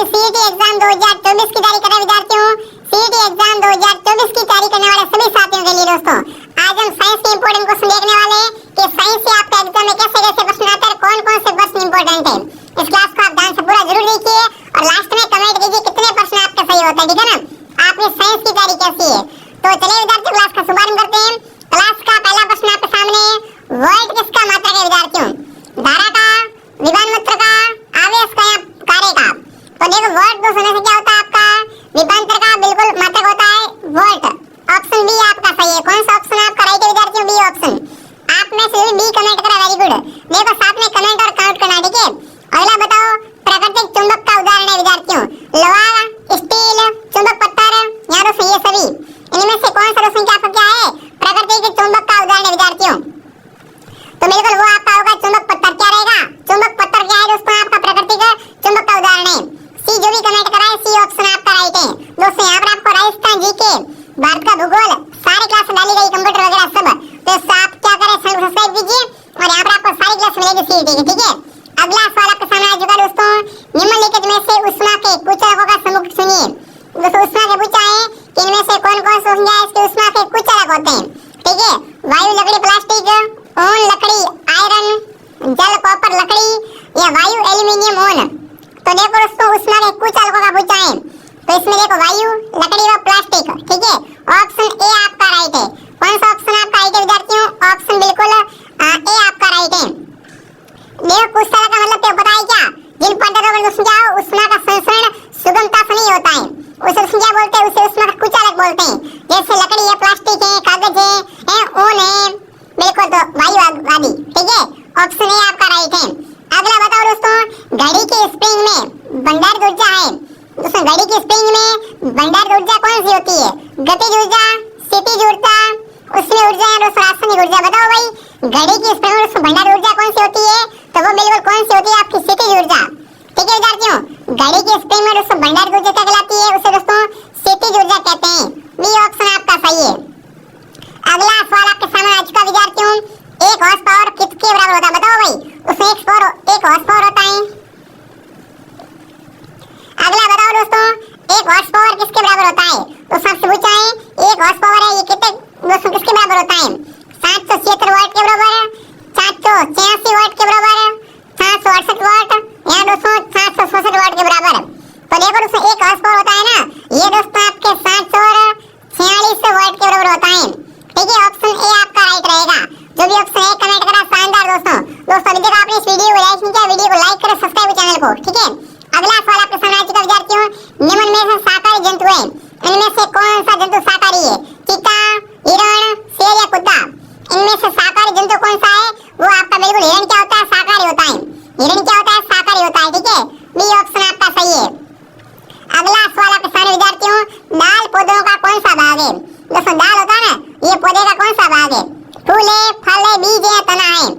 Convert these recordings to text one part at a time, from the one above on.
की CET exam 2024 की तैयारी कर रहे विद्यार्थियों, सीईटी एग्जाम 2024 की तैयारी करने वाले सभी साथियों के लिए दोस्तों आज हम साइंस के इंपॉर्टेंट क्वेश्चन देखने वाले हैं कि साइंस से आपका एग्जाम में कैसे कैसे प्रश्न आते हैं, कौन कौन से प्रश्न इंपॉर्टेंट है। इस क्लास को आप ध्यान से पूरा जरूर देखिए और लास्ट में कमेंट कीजिए कितने प्रश्न आपके सही होते हैं, ठीक है ना। आपने साइंस की तैयारी कैसी है। तो चलिए विद्यार्थियों क्लास का शुभारंभ करते हैं। क्लास का पहला प्रश्न आपके सामने है, वोल्ट किसका मात्रक है विद्यार्थियों, धारा का, विभवांतर का, आवेश का या कार्य का। तो देखो वोल्ट दोस्तों से क्या होता है आपका विभवांतर का बिल्कुल मात्रक होता है वोल्ट। ऑप्शन बी आपका सही है। कौन सा ऑप्शन आपका राइट है विद्यार्थियों, बी ऑप्शन। आप में से बी कमेंट करा, वेरी गुड। देखो साथ में कमेंट और काउंट करना, ठीक है। अगला बताओ प्राकृतिक चुंबक का उदाहरण है विद्यार्थियों, लोहा, स्टील, चुंबक पत्थर या दोस्तों ये सभी। इनमें से कौन सा दोस्तों क्या है प्राकृतिक चुंबक का उदाहरण है विद्यार्थियों। तो बिल्कुल वो आपका होगा चुंबक पत्थर। क्या रहेगा, चुंबक पत्थर क्या है दोस्तों आपका प्राकृतिक चुंबक का उदाहरण है। सी जो भी कमेंट करा है सी ऑप्शन आपका राइट है दोस्तों। यहाँ पर आपको राजस्थान जीके, भारत का भूगोल सारी क्लास डाली गई, कंप्यूटर वगैरह सब। तो आप क्या करें सब्सक्राइब कीजिए और यहाँ पर आपको सारी क्लास मिलेगी सीईटी की, ठीक है। अगला सवाल आपके सामने आ चुका है दोस्तों, निम्नलिखित में से उष्मा के कुछ कारकों का समूह सुनिए। दोस्तों उष्मा के पूछा है कि इनमें से कौन कौन से होंगे इसके उष्मा के कुछ कारक होते हैं, ठीक है। वायु, लकड़ी, प्लास्टिक, ओन, लकड़ी, आयरन, जल, कॉपर, लकड़ी या वायु, एल्यूमीनियम, ओन। तो देखो दोस्तों उष्मा के कुछ कारकों का पूछा है। तो इसमें देखो वायु, लकड़ी व प्लास्टिक, ठीक है। ऑप्शन ए आपका राइट है। कौन सा ऑप्शन आपका राइट है विद्यार्थियों, ऑप्शन बिल्कुल ए आपका राइट है। देखो कुछ तरह का मतलब क्या पता है क्या, जिन पदार्थों का दोस्तों क्या हो उष्मा का संचरण सुगमता से नहीं होता है उसे दोस्तों क्या बोलते हैं, उसे उष्मा का कुछ अलग बोलते हैं। जैसे लकड़ी है, प्लास्टिक है, कागज है, ओन है, बिल्कुल तो वायु आदि, ठीक है। ऑप्शन ए आपका राइट है। अगला बताओ दोस्तों घड़ी के स्प्रिंग में भंडारित ऊर्जा है। दोस्तों घड़ी की स्प्रिंग में भंडारित ऊर्जा कौन सी होती है, गतिज ऊर्जा, स्थितिज ऊर्जा, उसमें ऊर्जा या दोस्तों रासायनिक ऊर्जा। बताओ भाई घड़ी की स्प्रिंग में दोस्तों भंडारित ऊर्जा कौन सी होती है, तो वो बिल्कुल कौन सी होती है आपकी स्थितिज ऊर्जा, ठीक है विद्यार्थियों। घड़ी की स्प्रिंग में दोस्तों भंडारित ऊर्जा क्या कहलाती है, उसे दोस्तों स्थितिज ऊर्जा कहते हैं। बी ऑप्शन आपका सही है। अगला सवाल आपके सामने आ चुका विद्यार्थियों, एक हॉर्स पावर किसके बराबर होता है। बताओ भाई उसमें एक हॉर्स पावर होता है। अगला बताओ दोस्तों एक हॉर्स पावर किसके बराबर होता है। तो सबसे पूछा है एक हॉर्स पावर है ये कितने दोस्तों किसके बराबर होता है, 776 वाट के बराबर, 786 वाट के बराबर, 768 वाट या दोस्तों 766 वाट के बराबर। तो देखो दोस्तों एक हॉर्स पावर होता है ना, ये दोस्तों आपके 746 वाट के बराबर होता है, ठीक है। ऑप्शन ए आपका राइट रहेगा। जो भी ऑप्शन ए कमेंट करा शानदार दोस्तों। दोस्तों अभी तक आपने इस वीडियो को लाइक नहीं किया, वीडियो को लाइक करें, सब्सक्राइब चैनल को, ठीक है। अगला सवाल आपके सामने आ चुका विद्यार्थियों, निम्न में से शाकाहारी जंतु है, इनमें से कौन सा जंतु शाकाहारी है, चीता, हिरण, शेर या कुत्ता। इनमें से शाकाहारी जंतु कौन सा है, वो आपका बिल्कुल हिरण क्या होता है, शाकाहारी होता है। हिरण क्या होता है, शाकाहारी होता है, ठीक है। बी ऑप्शन आपका सही है। अगला सवाल आपके सामने विद्यार्थियों, दाल पौधों का कौन सा भाग है। दोस्तों दाल होता है ना, ये पौधे का कौन सा भाग है, फूल है, फल है, बीज है, तना है।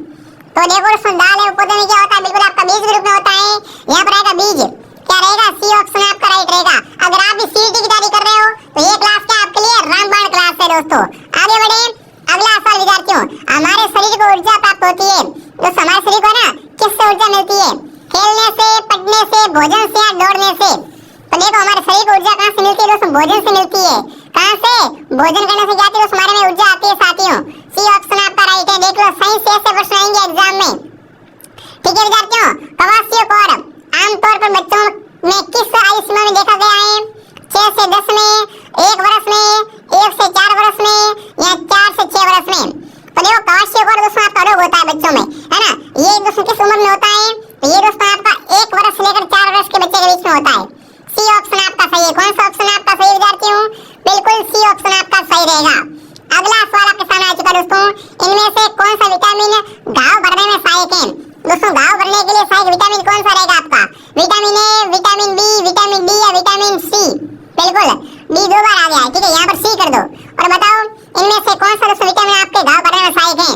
तो देखो दोस्तों दाल है पौधे में क्या होता है, बिल्कुल आपका बीज के रूप में होता है। यहाँ पर आएगा बीज, क्या रहेगा, सी ऑप्शन आपका राइट रहेगा। अगर आप भी सीईटी की तैयारी कर रहे हो तो ये क्लास क्या आपके लिए रामबाण क्लास है दोस्तों। आगे बढ़े। अगला सवाल विद्यार्थियों, हमारे शरीर को ऊर्जा प्राप्त होती है। दोस्तों हमारे शरीर को ना किससे ऊर्जा मिलती है, खेलने से, पढ़ने से, भोजन से या दौड़ने से। तो देखो हमारे शरीर को ऊर्जा कहाँ से मिलती है दोस्तों, भोजन से मिलती है। कहाँ से, भोजन करने से क्या आती है दोस्तों, हमारे में ऊर्जा आती है साथियों। सी ऑप्शन आपका राइट है। देख लो साइंस से ऐसे प्रश्न आएंगे एग्जाम में, ठीक है विद्यार्थियों। प्रवासियों को आमतौर पर बच्चों में किस आयु सीमा में देखा गया है, 6 से 10 में, 1 वर्ष में, 1 से 4 वर्ष में या 4 से 6 वर्ष में। तो देखो प्रवासियों को दोस्तों आपका रोग होता है बच्चों में, है ना। ये दोस्तों किस उम्र में होता है, तो ये दोस्तों आपका 1 वर्ष से लेकर 4 वर्ष के बच्चे के बीच में होता है। सी ऑप्शन आपका सही है। कौन सा ऑप्शन आपका सही विद्यार्थियों, बिल्कुल सी ऑप्शन आपका सही रहेगा। अगला सवाल आपके सामने आ चुका दोस्तों, इनमें से कौन सा विटामिन घाव भरने में सहायक है। दोस्तों घाव भरने के लिए सहायक विटामिन कौन सा रहेगा आपका, vitamin A, vitamin B, vitamin D या विटामिन सी। बिल्कुल डी 2 बार आ गया है, ठीक है। यहाँ पर सी कर दो और बताओ इनमें से कौन सा दोस्तों विटामिन आपके घाव भरने में सहायक है।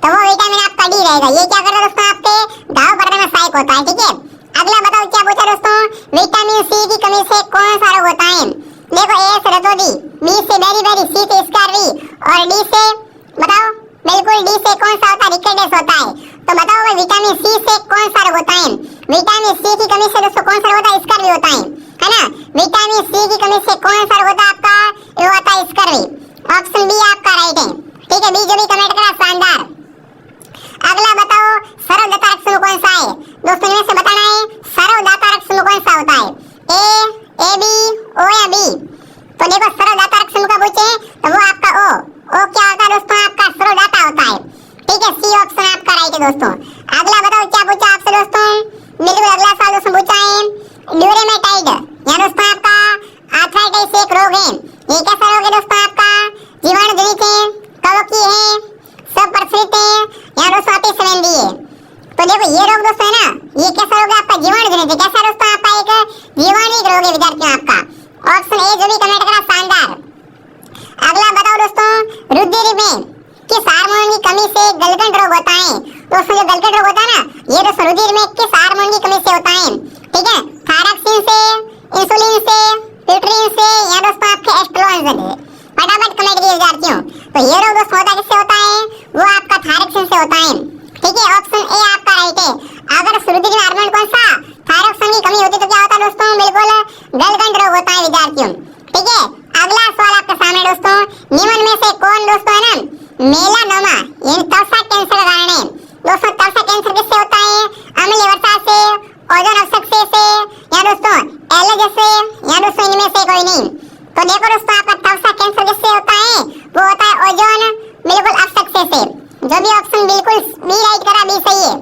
तो वो विटामिन आपका डी रहेगा। ये क्या करता है दोस्तों, आपके घाव भरने में सहायक होता है, ठीक है। अगला बताओ क्या पूछा दोस्तों, विटामिन सी की कमी से कौन सा रोग होता है। देखो ए से रतौंधी, बी से बेरी, सी से स्कारवी और डी से बताओ बिल्कुल डी से कौन सा होता है, रिकेट्स होता है। तो बताओ भाई विटामिन सी से कौन सा रोग होता है। विटामिन सी की कमी से दोस्तों कौन सा रोग होता है? स्कर्वी होता है ना। विटामिन सी की कमी से कौन सा रोग होता है आपका? ये होता है स्कर्वी। ऑप्शन बी आपका राइट है। ठीक है, बी जो भी कमेंट करा शानदार। अगला बताओ सर्वदातारक समूह कौन सा है? दोस्तों इनमें से बताना है सर्वदातारक समूह कौन सा होता है? ए बी, ओ या बी? तो देखो सर्वदातारक समूह का पूछे तो वो आपका ओ क्या होता है दोस्तों? आपका सर्वदाता होता है। ठीक है, सी ऑप्शन आपका राइट है दोस्तों। अगला बताओ क्या पूछा आपसे दोस्तों? बिल्कुल अगला सवाल दोस्तों पूछा है ड्यूरेमेटाइड या दोस्तों आपका आर्थराइटिस एक रोग है। ये कैसा रोग है दोस्तों? आपका जीवाणु जनित है, कवकीय है, सब प्रसरित है या दोस्तों अतिसंवेदी है। तो देखो ये रोग दोस्तों है ना, ये कैसा रोग है आपका? जीवाणु जनित है। कैसा दोस्तों? आपका एक जीवाणु रोग है विद्यार्थियों आपका। ऑप्शन ए जो भी कमेंट करा शानदार। अगला बताओ दोस्तों रुधिर में किस हार्मोन की कमी से गलगंड रोग होता है? दोस्तों जो गलगंड रोग होता है ना, ये दोस्तों रुधिर में किस हार्मोन की कमी से होता है? ठीक है, थायरॉक्सिन से, इंसुलिन से, प्यूटरिन से या दोस्तों आपके एस्ट्रोजन से? फटाफट कमेंट कीजिए विद्यार्थियों। तो ये रोग दोस्तों होता किससे होता है? वो आपका थायरॉक्सिन से होता है। ठीक है, ऑप्शन ए आपका राइट है। अगर रुधिर में हार्मोन कौन सा? थायरॉक्सिन की कमी होती तो क्या होता है दोस्तों? बिल्कुल गलगंड रोग होता है विद्यार्थियों। ठीक है, अगला सवाल आपके सामने दोस्तों, निम्न में से कौन दोस्तों है ना मेलानोमा यानी त्वचा कैंसर का कारण है? दोस्तों त्वचा कैंसर किससे होता है? अम्लीय वर्षा से, ओजोन अवशोषण से या दोस्तों एलर्जी से या दोस्तों इनमें से कोई नहीं? तो देखो दोस्तों आपका त्वचा कैंसर किससे होता है? वो होता है ओजोन बिल्कुल अवशोषण से। जो भी ऑप्शन बिल्कुल बी राइट करा, बी सही है।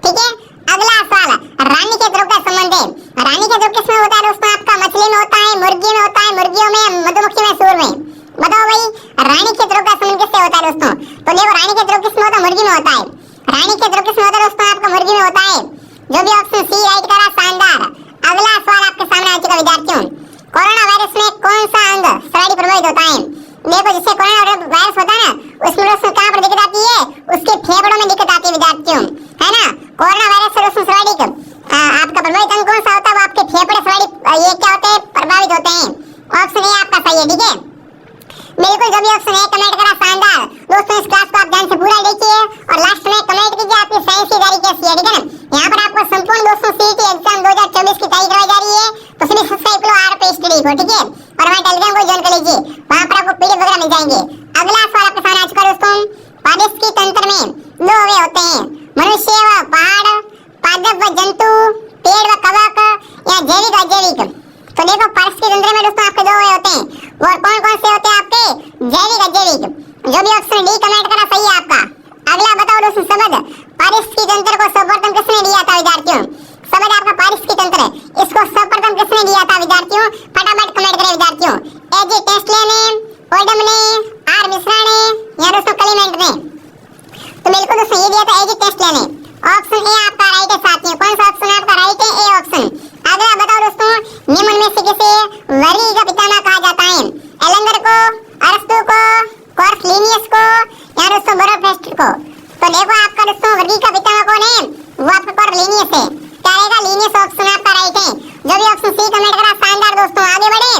ठीक है, अगला सवाल रानीखेत रोग का संबंध है। रानीखेत रोग किसमें होता है दोस्तों? आपका मछली में होता है, मुर्गी में होता है, मुर्गियों में, मधुमक्खी में, सूअर में? बताओ भाई रानीखेत रोग का संबंध किससे होता है दोस्तों? तो देखो रानीखेत रोग किसमें होता है? मुर्गी में होता है। रानीखेत रोग किसमें होता है दोस्तों? आपका मुर्गी में होता है। जो भी ऑप्शन सी राइट करा शानदार। अगला सवाल आपके सामने आ चुका विद्यार्थियों, कोरोना वायरस में कौन सा अंग सर्वाधिक प्रभावित होता है? देखो जिससे कोरोना वायरस होता है ना, उसमें दोस्तों कहां पर दिक्कत आती है? उसके फेफड़ों में दिक्कत आती है विद्यार्थियों, है ना। कोरोना वायरस से दोस्तों सर्वाधिक आपका प्रभावित अंग कौन सा होता है? वो आपके फेफड़े सर्वाधिक ये क्या होते हैं? प्रभावित होते हैं। ऑप्शन ए आपका सही है। ठीक है, बिल्कुल जो भी ऑप्शन ए कमेंट करा शानदार। दोस्तों इस क्लास को आप ध्यान से पूरा देखिए और लास्ट में कमेंट कीजिए आपकी साइंस की तैयारी कैसी है। ठीक है ना, यहाँ पर आपको संपूर्ण दोस्तों सीईटी एग्जाम 2024 की तैयारी करवाई जा रही है। तो सभी सब्सक्राइब करो आरपी स्टडी को। ठीक है, और हमारे टेलीग्राम को ज्वाइन कर लीजिए, वहाँ पर आपको पीडीएफ वगैरह मिल जाएंगे। अगला सवाल आपके सामने आ चुका दोस्तों, पारिस्थितिकी तंत्र में दो अवयव होते हैं, मनुष्य व पहाड़, पादप व जंतु, पेड़ व कवक या जैविक अजैविक? तो देखो पारिस्थितिकी तंत्र में दोस्तों आपके दो अवयव होते हैं, वो कौन कौन से होते हैं आपके? जैविक अजैविक। जो भी ऑप्शन डी कमेंट करा सही है आपका। अगला बताओ दोस्तों शब्द पारिस्थितिकी तंत्र को सर्वप्रथम किसने दिया था विद्यार्थियों? शब्द आपका पारिस्थितिकी तंत्र, इसको सर्वप्रथम किसने दिया था विद्यार्थियों? फटाफट कमेंट करें विद्यार्थियों। एजी टेस्ले ने, ओडम ने, आर मिश्रा ने या दोस्तों क्लेमेंट ने? तो बिल्कुल दोस्तों ये दिया था एजी टेस्ले ने। ऑप्शन ए आपका राइट है साथियों। कौन सा ऑप्शन आपका राइट है? A option. अगला बताओ दोस्तों निम्न में से किसे वर्गी का पितामह कहा जाता है? एलेंगर को, अरस्तु को, कॉर्सलिनियस को या दोस्तों बोरोफ्रेस्ट को? तो देखो आपका दोस्तों वर्गी का पितामह कौन है? वो आपका कॉर्सलिनियस है। क्या रहेगा? लीनियस ऑप्शन आपका राइट है। जो भी ऑप्शन सी कमेंट करा शानदार दोस्तों। आगे बढ़े,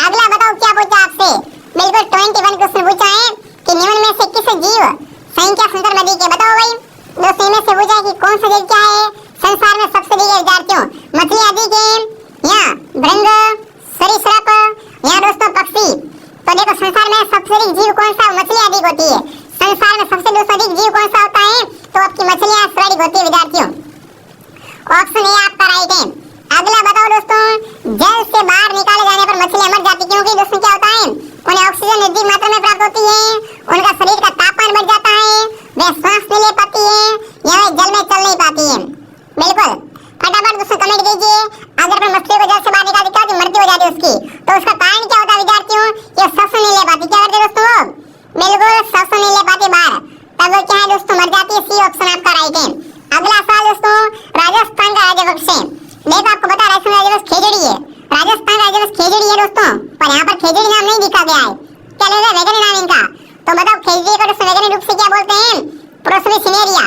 अगला बताओ क्या पूछा आपसे? बिल्कुल 21 क्वेश्चन पूछा है कि निम्न में से किस जीव संख्या संदर्भ अधिक है? बताओ भाई दोस्तों इनमें से पूछा है कि कौन सा जीव क्या है संसार में सबसे अधिक है विद्यार्थियों? मछली अधिक है या भृंग, सरीसृप या दोस्तों पक्षी? तो देखो संसार में सबसे अधिक जीव कौन सा? मछली अधिक होती है। संसार में सबसे दोस्तों अधिक जीव कौन सा होता है? तो आपकी मछलियां सर्वाधिक होती है विद्यार्थियों। ऑप्शन ए आपका राइट है। अगला बताओ दोस्तों जल से बाहर निकाले जाने पर मछलियां मर जाती क्योंकि दोस्तों क्या होता है? उन्हें ऑक्सीजन अधिक मात्रा में प्राप्त होती है, उनका शरीर का तापमान बढ़ जाता है, वे सांस नहीं ले पाती है या वे जल में चल नहीं पाती है। बिल्कुल फटाफट दोस्तों कमेंट कीजिए। अगर कोई मछली को जल से बाहर निकाल देता है तो मृत्यु हो जाती है उसकी, तो उसका कारण क्या होता है विद्यार्थियों? ये सांस नहीं ले पाती। क्या करते दोस्तों वो? बिल्कुल सांस नहीं ले पाती बाहर, तब वो क्या है दोस्तों? मर जाती है। सी ऑप्शन आपका राइट है। अगला सवाल दोस्तों राजस्थान का राज्य पक्षी है। देखो आपको पता है राजस्थान राज्य पक्षी खेजड़ी है। राजस्थान राज्य पक्षी खेजड़ी है दोस्तों, पर यहाँ पर खेजड़ी नाम नहीं लिखा गया है। क्या लगेगा? वैज्ञानिक नाम इनका। तो बताओ खेजड़ी को दोस्तों वैज्ञानिक रूप से क्या बोलते हैं? प्रोसोमिसिनेरिया।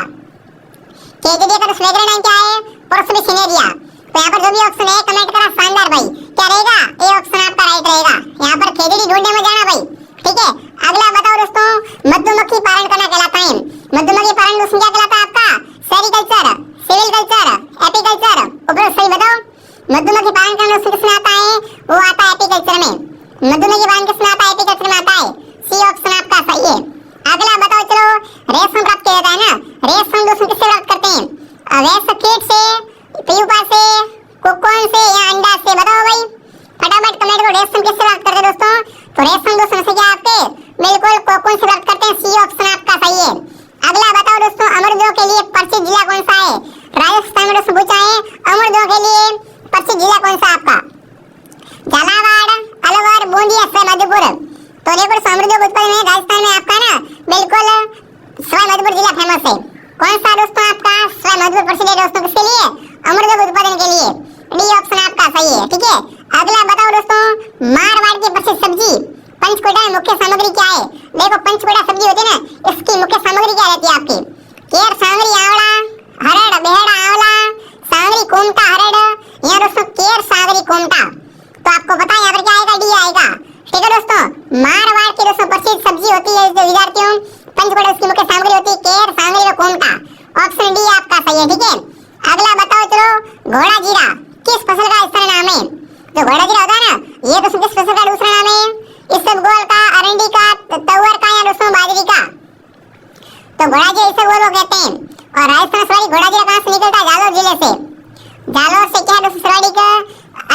खेजड़ी का दोस्तों वैज्ञानिक नाम क्या है? प्रोसोमिसिनेरिया। तो यहाँ पर जो भी ऑप्शन है कमेंट करा शानदार भाई। क्या रहेगा? ए ऑप्शन आपका राइट रहेगा। यहाँ पर खेजड़ी ढूंढने में जाना भाई। ठीक है, अगला बताओ दोस्तों मधुमक्खी पालन करना कहलाता है। मधुमक्खी पालन दोस्तों क्या कहलाता है आपका? सेरिकल्चर, सिविल कल्चर, एपीकल्चर मधुमक्खी पालन करना किसमें आता है? वो आता है एपीकल्चर में। मधुमक्खी पालन किसमें आता है? एपीकल्चर में आता है। सी ऑप्शन आपका सही है। अगला बताओ चलो, रेशम प्राप्त किया जाता है ना, रेशम दोस्तों किससे प्राप्त करते हैं? अवैध कीट से, प्यूपा से, कोकून से या अंडा से? बताओ भाई फटाफट कमेंट करो, रेशम किससे प्राप्त करते हैं दोस्तों? तो रेशम दोस्तों से क्या आपके बिल्कुल कोकून से प्राप्त करते हैं। सी ऑप्शन आपका सही है। अगला बताओ दोस्तों, अमरदों के लिए प्रसिद्ध जिला कौन सा है? राजस्थान में दोस्तों पूछा है, अमरदों के लिए प्रसिद्ध जिला कौन सा आपका? झालावाड़, अलवर, बूंदी या सवाईमाधोपुर? तो देखो अमरदों के उत्पादन में राजस्थान में आपका ना बिल्कुल सवाईमाधोपुर जिला फेमस है। कौन सा दोस्तों आपका? सवाईमाधोपुर प्रसिद्ध है दोस्तों किसके लिए? अमरदों के उत्पादन के लिए। डी ऑप्शन आपका सही है। ठीक है, अगला बताओ दोस्तों, मारवाड़ की प्रसिद्ध सब्जी पंचकुला में मुख्य सामग्री क्या है? देखो पंचकुला सब्जी होती है ना, इसकी मुख्य सामग्री क्या रहती है आपकी? केर, सांगरी, आंवला, हरड़, बेहड़ा, आंवला, सांगरी, कोमटा, हरड़ या दोस्तों केर, सांगरी, कोमटा? तो आपको पता है यहाँ पर क्या आएगा? डी आएगा। ठीक है दोस्तों, मारवाड़ की दोस्तों प्रसिद्ध सब्जी होती है जो विद्यार्थियों पंचकुला, उसकी मुख्य सामग्री होती है केर, सांगरी और कोमटा। ऑप्शन डी आपका सही है। ठीक है, अगला बताओ चलो, घोड़ा जीरा किस फसल का स्थानीय नाम है? जो घोड़ा जीरा होता है ना, ये दोस्तों किस फसल का दूसरा नाम है? इसबगोल का, अरंडी का, तवर का या दोस्तों बाजरी का? तो घोड़ा जीरा इसबगोल को कहते हैं। और राजस्थान से घोड़ा जीरा कहाँ से निकलता है? जालोर जिले से। जालोर से क्या है दोस्तों सरवाड़ी का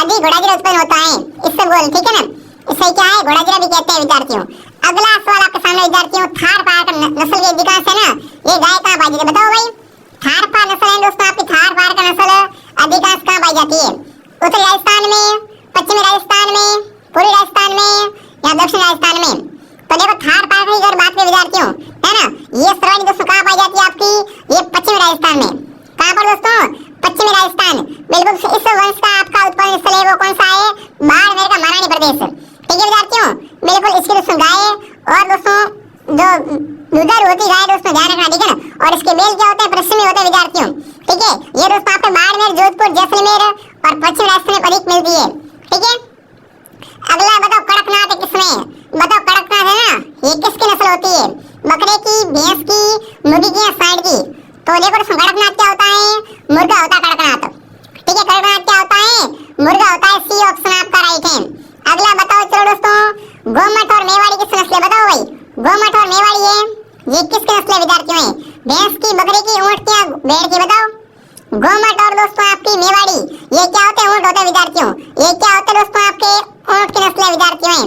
अधिक घोड़ा जीरा उत्पन्न होता है, इसबगोल। ठीक है ना, इसे क्या है? घोड़ा जीरा भी कहते हैं विद्यार्थियों। अगला सवाल आपके सामने विद्यार्थियों, थारपारकर नस्ल के अधिकांश है ना, ये गाय कहाँ पाई जाती है? बताओ भाई थारपार नस्ल है दोस्तों आपकी, थारपारकर नस्ल अधिकांश कहाँ पाई जाती है? उत्तरी राजस्थान में, पश्चिमी राजस्थान में, पूर्वी राजस्थान में या दक्षिण राजस्थान में? तो देखो थारपारकर की अगर बात करें विद्यार्थियों, है ना, ये सरवाड़ी दोस्तों कहाँ पाई जाती है आपकी? ये पश्चिमी राजस्थान में। कहाँ पर दोस्तों? पश्चिमी राजस्थान। बिल्कुल इस वंश का आपका उत्पादन स्थल है वो कौन सा है? बाड़मेर का महारानी प्रदेश। ठीक है विद्यार्थियों, बिल्कुल इसकी दोस्तों गाय और दोस्तों जो दुधारू होती गाय दोस्तों ध्यान रखना। ठीक है ना, और इसके बेल क्या होते हैं? पश्चिमी होते हैं विद्यार्थियों। ठीक है, ये दोस्तों आपके बाड़मेर, जोधपुर, जैसलमेर और पश्चिम राजस्थान में अधिक मिलती है। ठीक है, अगला बताओ, कड़कनाथ किसमें? बताओ कड़कनाथ है ना, ये किसकी नस्ल होती है? बकरे की, भैंस की, मुर्गी की या सांड की? तो देखो दोस्तों कड़कनाथ क्या होता है? मुर्गा होता है कड़कनाथ। ठीक है, कड़कनाथ क्या होता है? मुर्गा होता है। सी ऑप्शन आपका राइट है। अगला बताओ चलो दोस्तों, गोमट और मेवाड़ी किस नस्ल है? बताओ भाई गोमट और मेवाड़ी है ये किसकी नस्ल है विद्यार्थियों? है भैंस की, बकरी की, ऊंट की या भेड़ की? बताओ गोमट और दोस्तों आपकी मेवाड़ी ये क्या होते हैं? ऊंट होते हैं विद्यार्थियों। ये क्या होते हैं दोस्तों आपके? ऊंट की नस्ल है विद्यार्थियों।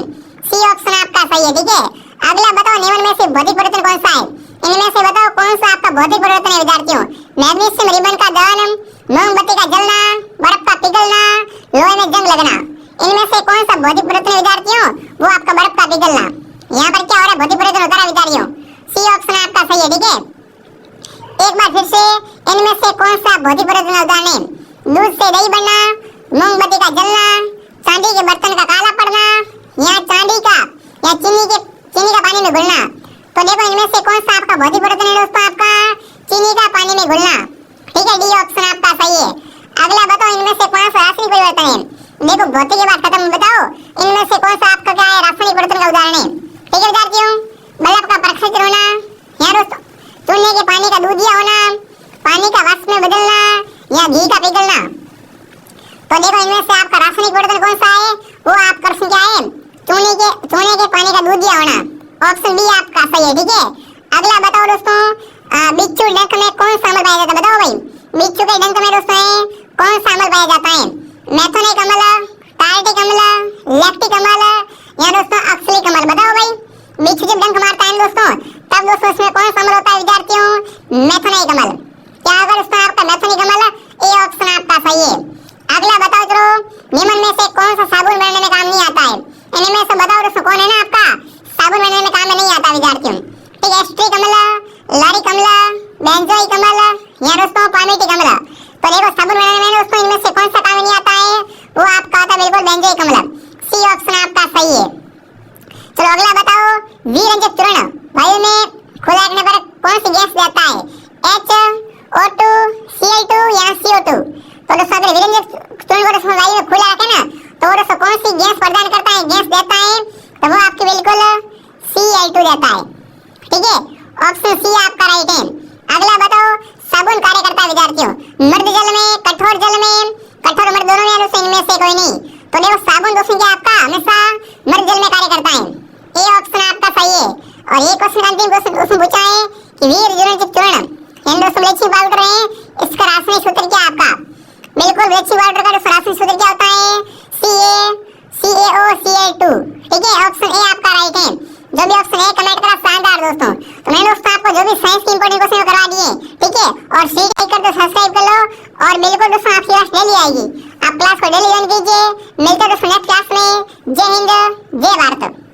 सी ऑप्शन आपका सही है। ठीक है, अगला बताओ, निम्न में से भौतिक परिवर्तन कौन सा है? इनमें से बताओ कौन सा आपका भौतिक परिवर्तन है विद्यार्थियों? मैग्नीशियम रिबन का दहन, मोमबत्ती का जलना, बर्फ का पिघलना, लोहे में जंग लगना? इनमें से कौन सा भौतिक परिवर्तन है विद्यार्थियों? वो आपका बर्फ का पिघलना। यहाँ पर क्या हो रहा है? भौतिक परिवर्तन होता है विद्यार्थियों। सी ऑप्शन आपका सही है। ठीक है, एक बार फिर से, इनमें से कौन सा भौतिक परिवर्तन उदाहरण है? दूध से दही बनना, मोमबत्ती का जलना, चांदी के बर्तन का काला पड़ना या चांदी का या चीनी का पानी में घुलना? तो देखो इनमें से कौन सा आपका भौतिक परिवर्तन है दोस्तों? आपका चीनी का पानी में घुलना। ठीक है, डी ऑप्शन आपका सही है। अगला बताओ, इनमें से कौन सा रासायनिक परिवर्तन है? देखो भौतिक की बात खत्म, बताओ इनमें से कौन सा आपका क्या है? रासायनिक परिवर्तन का उदाहरण है। ठीक है विद्यार्थियों, बल्ब का प्रकाशित होना या दोस्तों चूल्हे के पानी का दूधिया होना, पानी का वाष्प में बदलना या घी का पिघलना? तो देखो इनमें से आपका रासायनिक परिवर्तन कौन सा है? वो आपका प्रश्न क्या है? चूल्हे के पानी का दूधिया होना। ऑप्शन बी आपका सही है। ठीक है, अगला बताओ दोस्तों, बिच्छू डंक में कौन सा अम्ल पाया जाता है? बताओ भाई बिच्छू के डंक में दोस्तों कौन सा अम्ल पाया जाता है? मेथोनिक अम्ल, टार्टिक अम्ल, लैक्टिक अम्ल या दोस्तों ऑक्सैलिक अम्ल? बताओ भाई बिच्छू जब डंक मारता है दोस्तों तब दोस्तों इसमें कौन सा अम्ल होता है विद्यार्थियों? मेथोनिक अम्ल। क्या होगा दोस्तों आपका? मेथोनिक अम्ल। ए ऑप्शन आपका सही है। अगला बताओ चलो, निम्न में से कौन सा साबुन बनाने में काम नहीं आता है? इनमें से बताओ दोस्तों कौन है ना आपका साबुन बनाने में काम में नहीं आता विद्यार्थियों? ठीक है, एस्ट्रिक अम्ल, लारिक अम्ल, बेंजोइक अम्ल या दोस्तों पामेटिक अम्ल? तो देखो साबुन बनाने में दोस्तों इनमें से कौन सा काम नहीं आता है? वो आपका आता है बिल्कुल बेंजोइक अम्ल। सी ऑप्शन आपका सही है। चलो अगला बताओ, विरंजक चूर्ण वायु में खुला रखने पर कौन सी गैस देता है? HO2, Cl2 या CO2? तो दोस्तों अगर विरंजक चूर्ण को दोस्तों वायु में खुला रखे ना तो वो दोस्तों कौन सी गैस प्रदान करता है? गैस देता है तो वो आपके बिल्कुल Cl2 देता है। ठीक है, ऑप्शन सी आपका राइट है। अगला बताओ, साबुन कार्य करता है विद्यार्थियों मृद जल में, कठोर जल में, कठोर मृद दोनों में दोस्तों तो देखो साबुन दोस्तों क्या आपका हमेशा मर्द जल में कार्य करता है, ये ऑप्शन आपका सही है। और ये क्वेश्चन अंतिम क्वेश्चन दोस्तों पूछा है कि वीर जुनोचित चूर्ण यानी दोस्तों ब्लीचिंग पाउडर है, इसका रासायनिक सूत्र क्या आपका? बिल्कुल ब्लीचिंग पाउडर का रासायनिक सूत्र क्या होता है? CaCaO Cl2। ठीक है, ऑप्शन ए आपका राइट है। जो भी ऑप्शन ए कमेंट करा शानदार दोस्तों। तो मैंने दोस्तों आपको जो भी साइंस के इंपॉर्टेंट क्वेश्चन करवा दिए, ठीक है, और सी लाइक कर दो, सब्सक्राइब कर लो, और बिल्कुल दोस्तों आपकी क्लास डेली आएगी, आप क्लास को डेली ज्वाइन कीजिए। मिलते हैं दोस्तों नेक्स्ट क्लास में। जय हिंद, जय भारत।